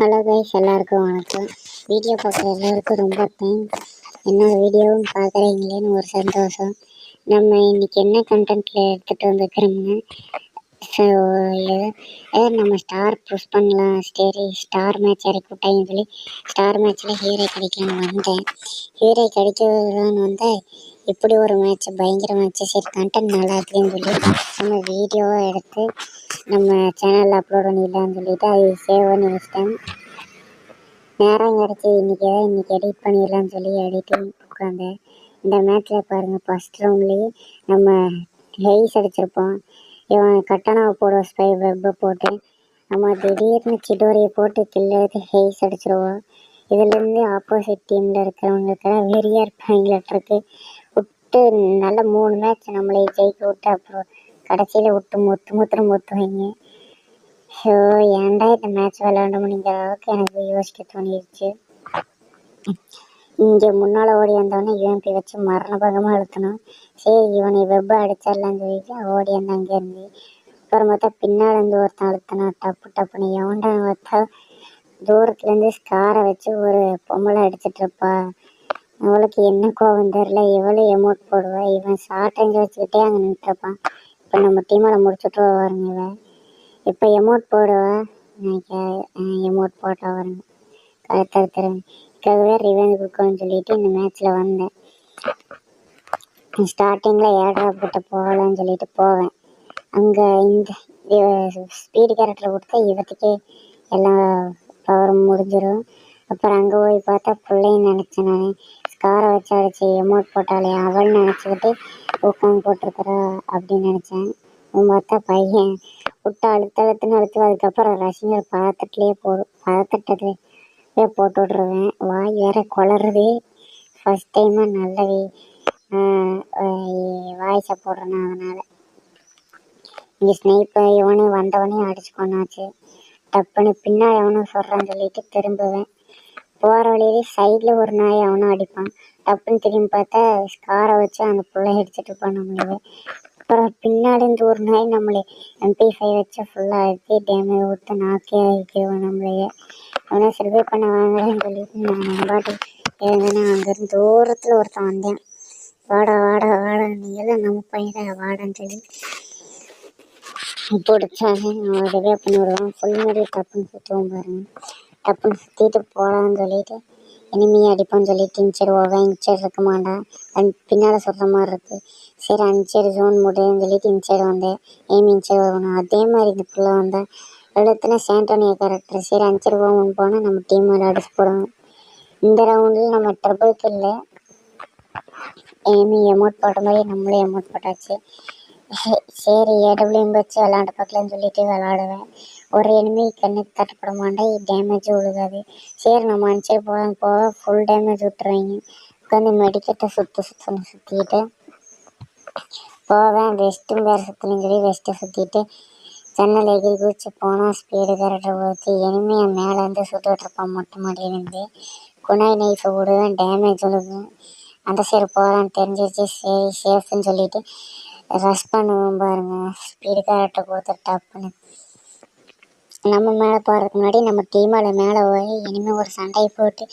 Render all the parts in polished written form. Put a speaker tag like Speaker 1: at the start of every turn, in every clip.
Speaker 1: Hello guys, எல்லாருக்கும் வணக்கம். Video பார்க்குற எல்லாருக்கும் ரொம்ப தேங்க்ஸ். என்னோடய வீடியோவும் பார்க்குறீங்களேன்னு ஒரு சந்தோஷம். நம்ம இன்றைக்கி என்ன கண்டென்ட்டில் எடுத்துகிட்டு வந்துக்கிறோம்னா, ஸோ நம்ம ஸ்டார் புஷ் பண்ணலாம், ஸ்டார் மேட்ச் இறக்கி விட்டாங்கன்னு சொல்லி ஸ்டார் மேட்ச்சில் ஹீரோ கிடைக்கலான்னு வந்தேன். ஹீரோ கிடைக்கலான்னு வந்தால் இப்படி ஒரு மேட்ச், பயங்கர மேட்ச்சு. சரி, கண்டென்ட் நல்லா இருக்குதுன்னு சொல்லி நம்ம வீடியோவை எடுத்து நம்ம சேனலில் அப்லோட் பண்ணிடலான்னு சொல்லிவிட்டு அது சேவ் பண்ணி வச்சிட்டேன். நேரம் கிடச்சி இன்றைக்கி எடிட் பண்ணிடலான்னு சொல்லி எடிட்டிங் உட்காந்தேன். இந்த மேட்ச்சில் பாருங்கள், ஃபஸ்ட் ரவுண்ட்லேயே நம்ம ஹெய்ஸ் அடிச்சிருப்போம். இவன் கட்டணாவை போடுவோம், ஸ்பை வெப்பை போட்டு நம்ம திடீர்னு சிடோரியை போட்டு கில்ல எடுத்து ஹெய்ஸ் அடிச்சிருவோம். இதுலேருந்து ஆப்போசிட் டீமில் இருக்கிறவங்களுக்கெல்லாம் வெறியாக இருப்பாங்களாட்டிருக்கு. விட்டு நல்ல 3 மேட்ச் நம்மளை ஜெயிக்க விட்டு அப்புறம் கடைசியில் விட்டு முத்துவாங்க. ஸோ ஏன்டா இந்த மேட்ச் விளையாண்டோம்னுங்கிற அளவுக்கு எனக்கு யோசிக்க தோணிடுச்சு. இங்கே முன்னால் ஓடி வந்தவொடனே யூஎம்பி வச்சு மரண பகமாக அழுத்தணும். சரி, இவனை வெப்பை அடிச்சிடலான்னு சொல்லிட்டு ஓடி வந்து அங்கேருந்து அப்புறம் பார்த்தா பின்னால் இருந்து ஒருத்தன் அழுத்தினா டப்புன்னு எவன்டா பார்த்தா தூரத்துலேருந்து ஸ்காரை வச்சு ஒரு பொம்மலை அடிச்சிட்ருப்பா. அவளுக்கு என்ன கோவம் தெரில, எவ்வளோ எமௌண்ட் போடுவா. இவன் ஷார்ட் ரேஞ்ச் வச்சுக்கிட்டே அங்கே நின்றுருப்பான். இப்போ நம்ம டீமில் முடிச்சுட்டு வருங்க. இவன் இப்போ எமௌண்ட் போடுவா, எமௌண்ட் போட்டா வருங்க. அதுக்காகவே ரிவெஞ்ச் கொடுக்கணும்னு சொல்லிட்டு இந்த மேட்ச்சில் வந்தேன். ஸ்டார்டிங்கில் ஏர்ட்ராப் கிட்ட போகலான்னு சொல்லிட்டு போவேன். அங்கே இந்த ஸ்பீடு கேரக்டர் கொடுத்தா இவத்துக்கே எல்லாம் பவரும் முடிஞ்சிடும். அப்புறம் அங்கே போய் பார்த்தா பிள்ளைன்னு நினச்சேன். நான் ஸ்காரை வச்சு அடிச்சு எமௌண்ட் போட்டாலே அவள் நினச்சிக்கிட்டு உட்காந்து போட்டிருக்கிறா அப்படின்னு நினச்சேன். பார்த்தா பையன் விட்டு அழுத்துன்னு அதுக்கப்புறம் ரசிகர் பதத்தட்டத்துலேயே போட்டு விட்ருவேன். வாய் வேற குளறுது. ஃபஸ்ட் டைமாக நல்ல வாய்ஸை போடுறேன்னா அதனால் இங்கே ஸ்னைப்பர் இவனே வந்தவனே அடிச்சு கொண்டாச்சு. டப்புன்னு பின்னால் எவனும் சொல்கிறான்னு சொல்லிட்டு திரும்புவேன். போகிற வழியிலே சைடில் ஒரு நாய் அவனும் அடிப்பான். டப்புன்னு திரும்பி பார்த்தா ஸ்காரை வச்சு அந்த பிள்ளை அடிச்சுட்டு இருப்பான் நம்மளே. அப்புறம் பின்னாடிருந்து ஒரு நாய் நம்மளே MP5 வச்சு ஃபுல்லாக அடித்து டேமேஜ் விட்டு நாக்கே ஆகிக்குவோம் நம்மளையே. அவனை சர்வே பண்ண வாங்கலான்னு சொல்லிட்டு நான் பாட்டு எழுதுனா அங்கேருந்து தூரத்தில் ஒருத்தன் வந்தேன். வாடா நீ எல்லாம் நம்ம பையன் வாடான்னு சொல்லி பிடிச்சாங்க. நான் ரிவே பண்ணி விடுவான். ஃபுல் மாதிரி டப்புன்னு சுற்றுவோம் பாருங்க. டப்புன்னு சுற்றிட்டு போகலான்னு சொல்லிட்டு இனிமையை அடிப்பான்னு சொல்லிட்டு இன்சைடு இருக்க மாட்டான். பின்னால் சொல்கிற மாதிரி இருக்குது. சரி, அன்சைடு ஜோன் முடியும்னு சொல்லிட்டு இன்சைடு வந்தேன். இன்சைடு வரணும். அதே மாதிரி இந்த பிள்ளை வந்தால் எழுத்துனா சாண்டோனியா கேரக்டர். சரி, அன்சைடு போனால் நம்ம டீம் மேலே அடிச்சு போடுவோம். இந்த ரவுண்டில் நம்ம ட்ரிபிளுக்கு இல்லை, எமௌண்ட் போட்ட மாதிரி நம்மளே எமௌண்ட் போட்டாச்சு. சரி, ஏடபிள்யூஎம் வச்சு விளாண்டு பார்க்கலான்னு சொல்லிட்டு விளாடுவேன். ஒரு எனிமி கண்ணுக்கு தட்டுப்பட மாட்டேன், டேமேஜ் விழுகாது. சரி, நம்ம அன்சைடு போக ஃபுல் டேமேஜ் விட்டுருவாங்க. உட்காந்து மெடிக்கெட்டை சுற்றிக்கிட்டு போவேன். வெஸ்ட்டும் வேறு சுற்றணும்னு சொல்லி வெஸ்ட்டை சுற்றிட்டு ஜன்னல் எகிரி குதிச்சு போனால் ஸ்பீடு கரெக்டாக ஊற்றி எனிமையை மேலேருந்து சுட்டுட்ருப்பான். மொட்டை மாடியிலேருந்து குணாய் நைஃபை விடுவேன், டேமேஜ் விழுகும். அந்த சைடு போகலான்னு தெரிஞ்சிருச்சு. சரி, சேஃப்னு சொல்லிட்டு ரஷ் பண்ணுவோம் பாருங்க. ஸ்பீடு கேரக்டர் கொடுத்து டப்புன்னு நம்ம மேலே போகிறதுக்கு முன்னாடி நம்ம டீமால் மேலே போய் இனிமேல் ஒரு சண்டையை போட்டு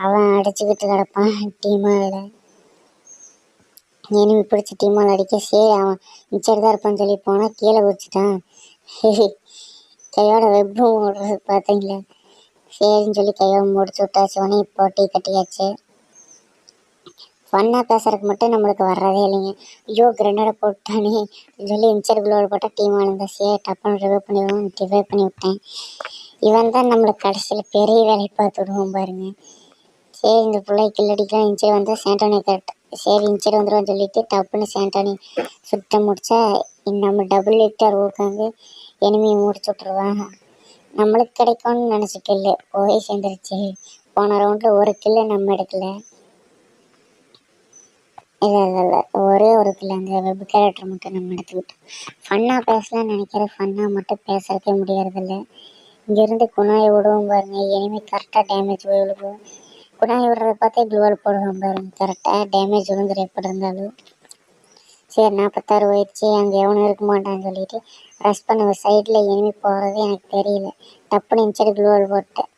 Speaker 1: அவன் அடிச்சுக்கிட்டு கிடப்பான். டீமால் இனிமே பிடிச்சி டீமால் அடிக்க. சரி, அவன் மிச்சர் தான் இருப்பான்னு சொல்லி போனால் கீழே குதிச்சிட்டான். கையோட வெப்பும் ஓடுறது பார்த்தீங்களா. சரின்னு சொல்லி கையோட முடிச்சு விட்டாச்சு. உடனே இப்போ டீ கட்டியாச்சு. ஃபன்னாக பேசுறதுக்கு மட்டும் நம்மளுக்கு வர்றதே இல்லைங்க. ஐயோ, கிரனேடை போட்டானே சொல்லி இன்சைடுக்குள்ளே போட்டால் டீம் இருந்தால் சரி டப்புன்னு ரிவே பண்ணி விட்டேன். இவன் தான் நம்மளுக்கு கடைசியில் பெரிய வேலையை பார்த்து விடுவோம் பாருங்க. சரி, இந்த பிள்ளை கில்லடிக்கலாம். இன்சைடு வந்தால் சாண்டோனி கரெக்ட். சரி, இன்சைடு வந்துடுவான்னு சொல்லிட்டு டப்புன்னு சாண்டோனி சுத்த முடிச்சா நம்ம டபுள் லிட்டர் உட்காந்து எனிமையை முடிச்சு விட்ருவாங்க. நம்மளுக்கு கிடைக்கும்னு நினச்சிக்கல, போய் சேர்ந்துருச்சு. போன ரவுண்டில் ஒரு கில்லை நம்ம எடுக்கல. இல்லை, ஒரே ஒரு கிலோ அந்த வெப் கேரக்டர் மட்டும் நம்ம எடுத்துக்கிட்டோம். ஃபன்னாக பேசலாம்னு நினைக்கிறேன், ஃபன்னாக மட்டும் பேசுறதுக்கே முடியறதில்ல. இங்கேருந்து குணாயை விடுவோம் பாருங்க, இனிமேல் கரெக்டாக டேமேஜ் விழுகும். குணாயை விடுறத பார்த்தே க்ளூவால் போடுவோம் பாருங்க, கரெக்டாக டேமேஜ் விழுந்துடும் எப்படி இருந்தாலும். சரி 46 போயிடுச்சு, அங்கே எவனும் இருக்க மாட்டான்னு சொல்லிட்டு ரஷ் பண்ண சைடில் எனிமி போகிறது எனக்கு தெரியல. டப்புன்னு இன்சைடு குளோவல் போட்டேன்.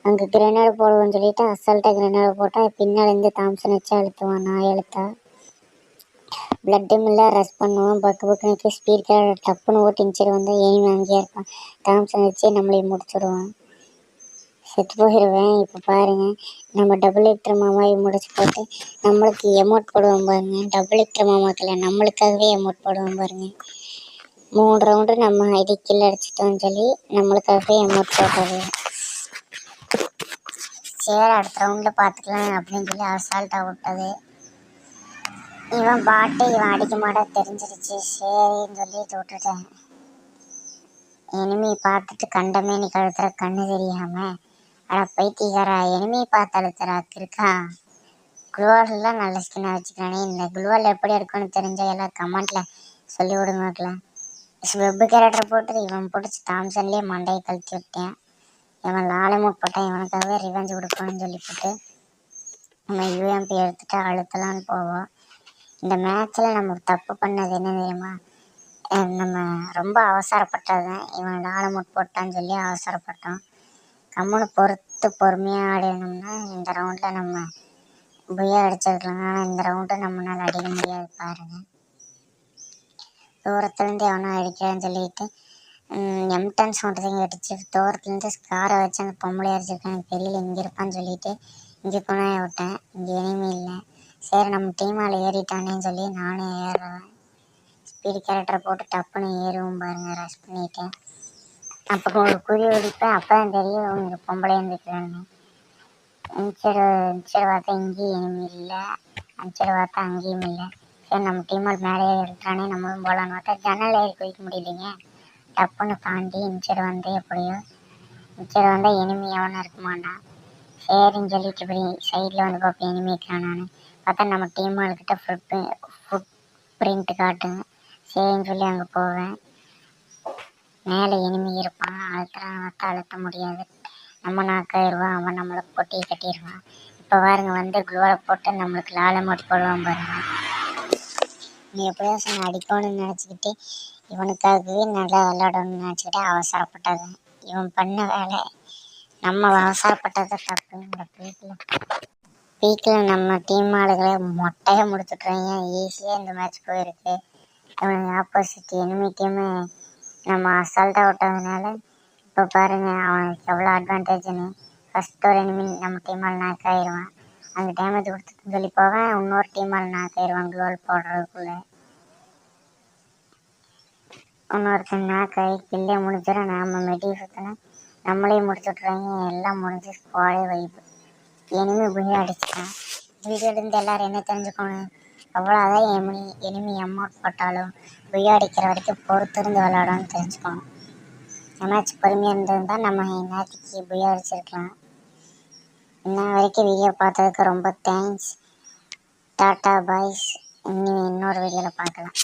Speaker 1: அங்கே கிரனேடு போடுவோன்னு சொல்லிட்டு அசால்ட்டாக கிரனேடு போட்டால் பின்னாலேருந்து தாம்சன் வச்சு அழுத்துவான். நான் எழுத்தா பிளட்டும் இல்லை, ரஷ் பண்ணுவோம். பக்குன்னு ஸ்பீட் டப்புன்னு ஓட்டி இன்சைடு வந்தால் எனிமி அங்கேயே இருப்பான். தாம்சன் வச்சு நம்மளையும் முடிச்சுடுவான். செத்து போயிடுவேன். இப்போ பாருங்கள், நம்ம டபுள் எக்டர் மாமாவை முடிச்சு போட்டு நம்மளுக்கு எமௌண்ட் போடுவோம் பாருங்க. டபுள் எக்டர் மாமாக்கில் நம்மளுக்காகவே எமௌண்ட் போடுவோம் பாருங்க. 3 ரவுண்டு நம்ம ஐடி கில் அடிச்சிட்டோம்னு சொல்லி நம்மளுக்காகவே எமௌண்ட் போடுறது. சரி அடுத்த ரவுண்டில் பார்த்துக்கலாம் அப்படின்னு சொல்லி அசால்ட்டாக விட்டது. இவன் பாட்டு இவன் அடிக்க மாட்டா தெரிஞ்சிருச்சு. சரின்னு சொல்லி விட்டுட்டேன். எனிமி பார்த்துட்டு கண்டமே நீ கழுத்துற கண்ணு தெரியாமல் அட பைத்தியக்காரா, எனிமி பார்த்து அழுத்துறா இருக்கா. குளோவல்லாம் நல்ல ஸ்கின்னாக வச்சுக்கிறானே. இந்த குளோவல் எப்படி இருக்குன்னு தெரிஞ்ச எல்லாம் கமெண்ட்டில் சொல்லி விடுங்கக்கலாம். வெப்பு கேரக்டர் போட்டு இவன் பிடிச்சி தாம்சன்லேயே மண்டையை கழிச்சு விட்டேன். இவன் லாலமூட் போட்டான். இவனுக்காகவே ரிவெஞ்ச் கொடுக்கணும்னு சொல்லி போட்டு நம்ம யூஎம்பி எடுத்துகிட்டு அழுத்தலான்னு போவோம். இந்த மேட்ச்சில் நம்ம தப்பு பண்ணது என்ன தெரியுமா, நம்ம ரொம்ப அவசரப்பட்டது தான். இவன் லாலமூட் போட்டான்னு சொல்லி அவசரப்பட்டோம். கம்முன்னு பொறுத்து பொறுமையாக ஆடினோம்னா இந்த ரவுண்டில் நம்ம புய்யா அடிச்சிருக்கலாம். ஆனால் இந்த ரவுண்டு நம்மளால் அடிக்க முடியாது பாருங்கள். தூரத்துலேருந்து எவனோ அடிக்கிறான்னு சொல்லிட்டு M10 சவுண்டதையும் அடிச்சு தூரத்துலேருந்து ஸ்காரை வச்சு அந்த பொம்பளை அடிச்சிருக்கேன். எனக்கு தெரியல இங்கே இருப்பான்னு சொல்லிட்டு இங்கே கொண்டாய விட்டேன். இங்கே எனிமே இல்லை. சரி நம்ம டீமால் ஏறிட்டானேன்னு சொல்லி நானே ஏறுறேன். ஸ்பீடு கேரக்டரை போட்டு டப்புன்னு ஏறுவோம் பாருங்கள். ரஷ் பண்ணிவிட்டேன். அப்போ ஒரு குறி வெடிப்பேன். அப்போ தான் தெரியும் இங்கே பொம்பளை இருந்துக்கிறாங்க. அஞ்சரை பார்த்தா இங்கேயும் எனிமி இல்லை, அஞ்சரை பார்த்தா அங்கேயும் இல்லை. சரி நம்ம டீமால் மேலே எடுத்தானே நம்மளும் போகலான்னு பார்த்தா ஜன்னல் ஏறி குதிக்க முடியலைங்க. டப்புன்னு தாண்டி இன்சைடு வந்து எப்படியோ இன்சைடு வந்தால் எனிமி எவனும் இருக்க மாட்டான். சரின்னு சொல்லிட்டு இப்படி சைடில் வந்து பார்ப்பேன் எனிமி இருக்கானான்னு. பார்த்தா நம்ம டீமால்கிட்ட ஃபுட் பிரிண்ட் காட்டுங்க. சரின்னு சொல்லி அங்கே போவேன். மேலே எனிமி இருப்பான். அழுத்த முடியாது. நம்ம நாக்காயிருவான். அவன் நம்மளை பொட்டியை கட்டிடுவான். இப்போ பாருங்க வந்து குளோவை போட்டு நம்மளுக்கு லாலமோட் போடுவான் பாருங்க. நீ எப்படியோ சொன்ன அடிக்கணும்னு நினச்சிக்கிட்டு இவனுக்காகவே நல்லா விளையாடணும்னு நினச்சிக்கிட்டே அவசரப்பட்டது. இவன் பண்ண வேலை நம்ம அவசரப்பட்டது தப்பு. இந்த பீக்கில் நம்ம டீம் ஆளுகளை மொட்டையை முடிச்சுட்றாங்க. ஈஸியாக இந்த மேட்ச் போயிருக்கு. இவனுக்கு ஆப்போசிட் எனிமி டீமு நம்ம அசால்ட்டாக விட்டதுனால இப்போ பாருங்கள் அவனுக்கு எவ்வளோ அட்வான்டேஜ்னு. ஃபஸ்ட் ஒரு எனிமி நம்ம டீமால் நாக் ஆயிடுவான். அந்த டேமேஜ் கொடுத்துன்னு சொல்லி போவேன். இன்னொரு டீமால் நாக் ஆயிடுவான் குளோவல் போடுறதுக்குள்ளே. இன்னொருத்தன் நாக் ஆகி கில்லே முடிச்சிடும். நாம் மெடி சுற்றினா நம்மளே முடிச்சு விட்றாங்க. எல்லாம் முடிஞ்சு ஸ்குவாடே வைப்பு. எனிமி புரிய அடிச்சிட்டான். வீடியோலேருந்து எல்லோரும் என்ன தெரிஞ்சுக்கணும், அவ்வளோதான் எனிமி அமௌண்ட் போட்டாலும் புய்யா அடிக்கிற வரைக்கும் பொறுத்திருந்து விளையாடணும்னு தெரிஞ்சுக்கணும். மேட்ச் பொறுமையாக இருந்திருந்தால் நம்ம நேற்றுக்கு புய்யா அடிச்சிருக்கலாம். இன்ன வரைக்கும் வீடியோ பார்த்ததுக்கு ரொம்ப தேங்க்ஸ். Tata boys. இன்னொரு வீடியோவில் பார்க்கலாம்.